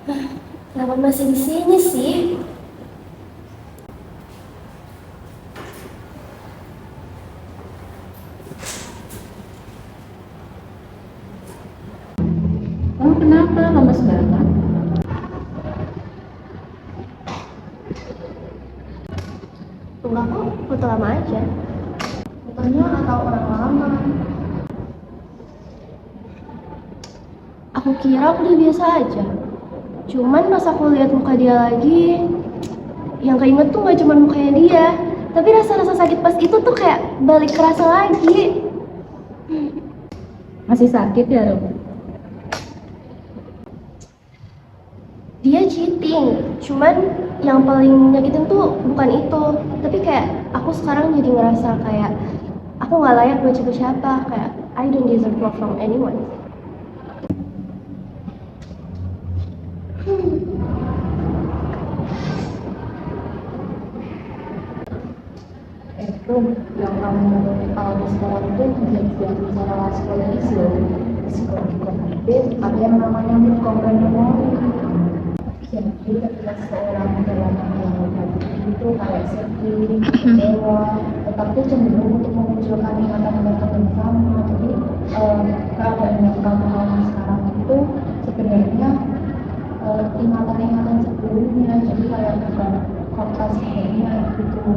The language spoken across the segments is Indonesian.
Kenapa masih di sini sih? Kamu kenapa lemes banget? Enggak kok, foto lama aja. Fotonya atau orang lama? Aku kira aku udah biasa aja. Cuman pas aku lihat muka dia lagi, yang keinget tuh gak cuma mukanya dia, tapi rasa-rasa sakit pas itu tuh kayak balik kerasa lagi. Masih sakit ya, Rum? Dia cheating, cuman yang paling nyakitin tuh bukan itu, tapi kayak aku sekarang jadi ngerasa kayak aku nggak layak buat siapa-siapa, kayak I don't deserve love from anyone. Rum, yang kamu alami sekarang itu bukan masalah psikologis loh. Psikologi kognitif, ada yang namanya mood component. Jadi ketika seseorang dalam yang itu kayak sedih, kecewa, tetapi cenderung untuk memunculkan ingatan-ingatan yang sama. Jadi keadaan yang kamu alami sekarang itu sebenarnya ingatan-ingatan sebelumnya. Jadi kayak bukan fakta sebelumnya gitu.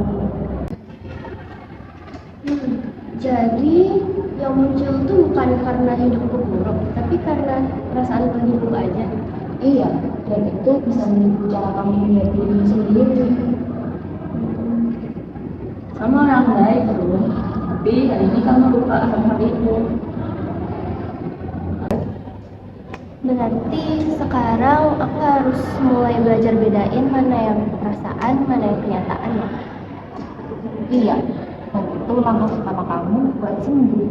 Jadi yang muncul tuh bukan karena hidupku buruk, tapi karena perasaanku lagi buruk aja. Iya, dan itu bisa menipu cara kamu melihat diri sendiri. Kamu orang baik, Rum. Tapi hari ini kamu lupa akan hal itu. Berarti sekarang aku harus mulai belajar bedain mana yang perasaan, mana yang kenyataan ya. Iya, dan itu langkah pertama kamu buat sembuh.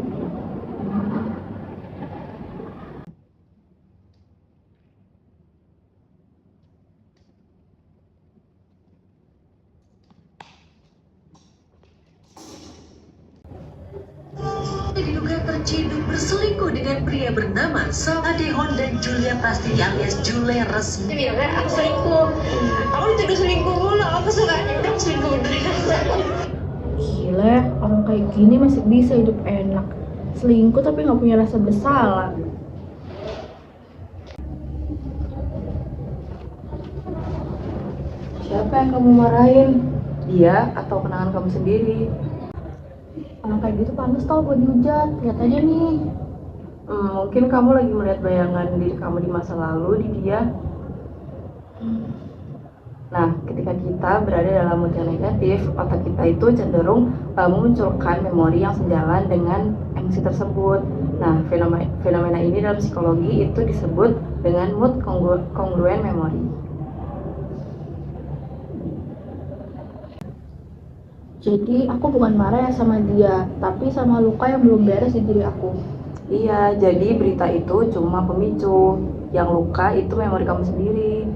Diduga terciduk berselingkuh dengan pria bernama Sal Adehon dan Julia Pasti alias Jule resmi. Dia bilang aku selingkuh. Aku dituduh selingkuh mulu, aku sukanya udah selingkuh beneran. Gila, orang kayak gini masih bisa hidup enak. Selingkuh tapi nggak punya rasa bersalah. Siapa yang kamu marahin? Dia atau kenangan kamu sendiri? Orang kayak gitu pantas tau buat dihujat. Lihat aja nih. Mungkin kamu lagi melihat bayangan diri kamu di masa lalu di dia. Nah, ketika kita berada dalam mood yang negatif, otak kita itu cenderung memunculkan memori yang sejalan dengan emosi tersebut. Nah, fenomena ini dalam psikologi itu disebut dengan mood congruent memory. Jadi aku bukan marah ya sama dia, tapi sama luka yang belum beres di diri aku. Iya, jadi berita itu cuma pemicu. Yang luka itu memori kamu sendiri.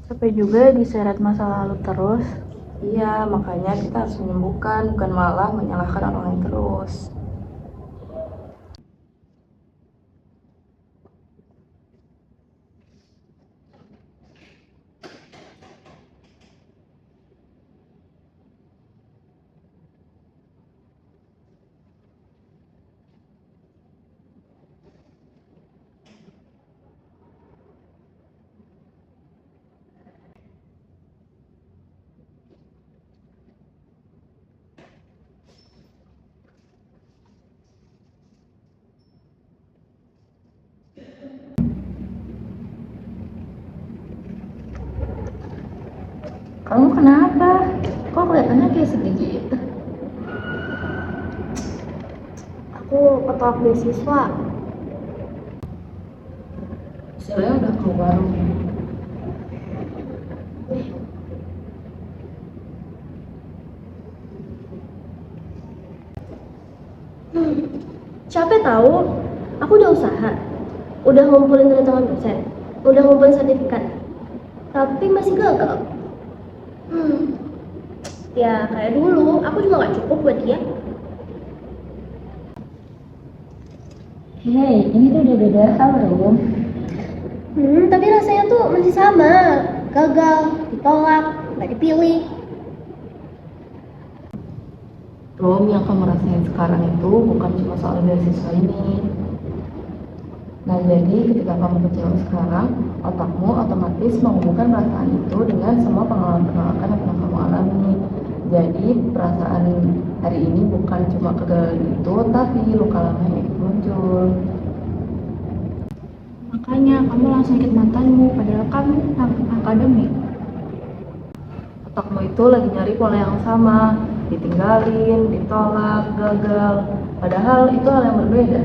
Capek juga diseret masa lalu terus. Iya, makanya kita harus menyembuhkan, bukan malah menyalahkan orang lain terus. Kamu kenapa? Kok kelihatannya kayak sedih gitu? Aku ketolak beasiswa. Saya udah keluar. Capek tahu. Aku udah usaha, udah ngumpulin teman-teman dosen, udah ngumpulin sertifikat, tapi masih gagal. Ya kayak dulu, aku juga nggak cukup buat dia. Hei, ini tuh udah beda hal, Rum. Tapi rasanya tuh masih sama. Gagal, ditolak, nggak dipilih. Rom, yang kamu rasain sekarang itu bukan cuma soal beasiswa ini. Nah, jadi ketika kamu kecewa sekarang, otakmu otomatis menghubungkan perasaan itu dengan semua pengalaman penolakan yang pernah kamu alami. Jadi, perasaan hari ini bukan cuma kegagalan itu, tapi luka lama yang ikut muncul. Makanya kamu langsung sakit matanya, padahal kamu akademik. Otakmu itu lagi nyari pola yang sama, ditinggalin, ditolak, gagal. Padahal itu hal yang berbeda.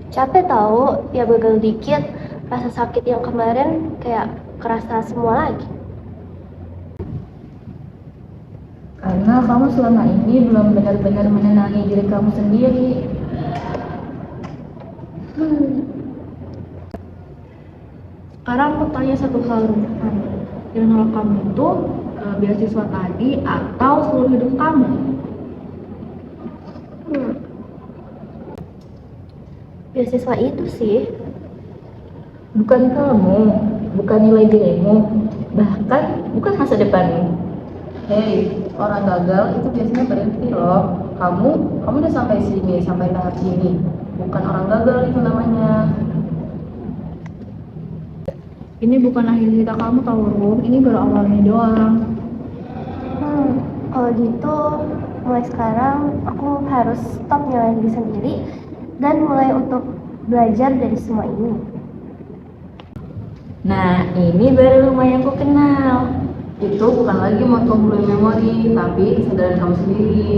Capek tahu, ya gagal dikit, rasa sakit yang kemarin kayak kerasa semua lagi. Karena kamu selama ini belum benar-benar menenangi diri kamu sendiri. Sekarang aku tanya satu hal, yang nolak kamu itu beasiswa tadi atau seluruh hidup kamu? Beasiswa itu sih. Bukan kamu, bukan nilai dirimu, bahkan bukan masa depanmu. Hei, orang gagal itu biasanya berhenti loh. Kamu udah sampai sini, sampai tahap ini. Bukan orang gagal itu namanya. Ini bukan akhir cerita kamu tahu, Rum. Ini baru awalnya doang. Kalau gitu, mulai sekarang aku harus stop nyalahin diri sendiri dan mulai untuk belajar dari semua ini. Nah, ini baru rumah yang ku kenal. Itu bukan lagi moto mulai memori, tapi kesadaran kamu sendiri.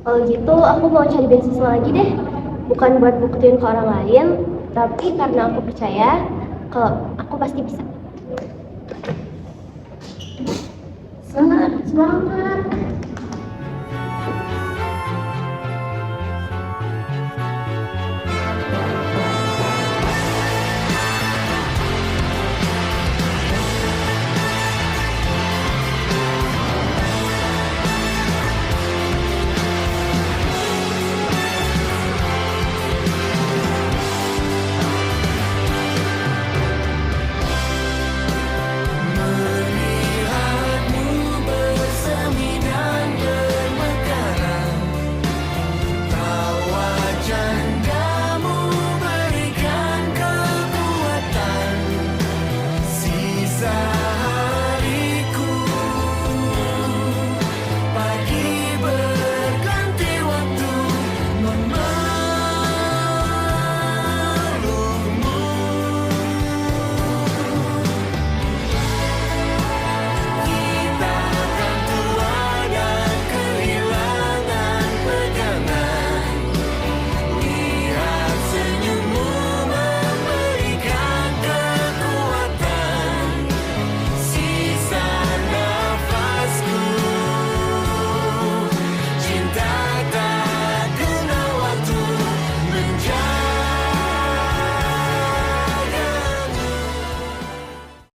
Kalau gitu, aku mau cari beasiswa lagi deh. Bukan buat buktiin ke orang lain, tapi karena aku percaya kalau aku pasti bisa. Semangat!